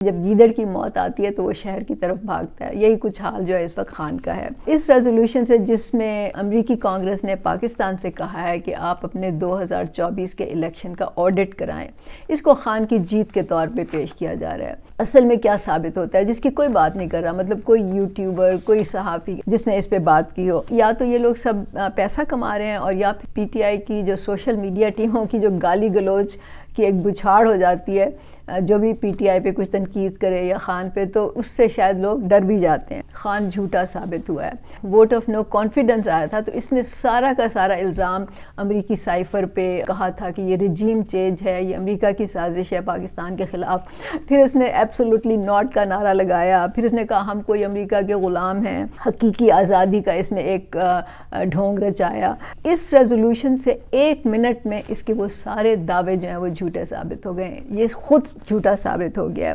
जब गीदड़ की मौत आती है तो वो शहर की तरफ भागता है। यही कुछ हाल जो है इस वक्त खान का है। इस रेजोल्यूशन से जिसमें अमेरिकी कांग्रेस ने पाकिस्तान से कहा है कि आप अपने 2024 के इलेक्शन का ऑडिट कराएं, इसको खान की जीत के तौर पे पेश किया जा रहा है। असल में क्या साबित होता है, जिसकी कोई बात नहीं कर रहा, मतलब कोई यूट्यूबर, कोई सहाफ़ी जिसने इस पे बात की हो, या तो ये लोग सब पैसा कमा रहे हैं, और या फिर पीटीआई की जो सोशल मीडिया टीमों की जो गाली गलौज की एक बुछाड़ हो जाती है, जो भी पीटीआई पे कुछ तनकीद करे या खान पे, तो उससे शायद लोग डर भी जाते हैं। खान झूठा साबित हुआ है। वोट ऑफ नो कॉन्फिडेंस आया था तो इसने सारा का सारा इल्ज़ाम अमेरिकी साइफर पे कहा था कि ये रिजीम चेंज है, ये अमेरिका की साजिश है पाकिस्तान के ख़िलाफ़। फिर इसने एब्सोल्युटली नॉट का नारा लगाया। फिर इसने कहा हम कोई अमेरिका के ग़ुलाम हैं। हकीकी आज़ादी का इसने एक ढोंग रचाया। इस रेजोल्यूशन से 1 मिनट में इसके वो सारे दावे जो हैं वो झूठे साबित हो गए। ये खुद झूठा साबित हो गया।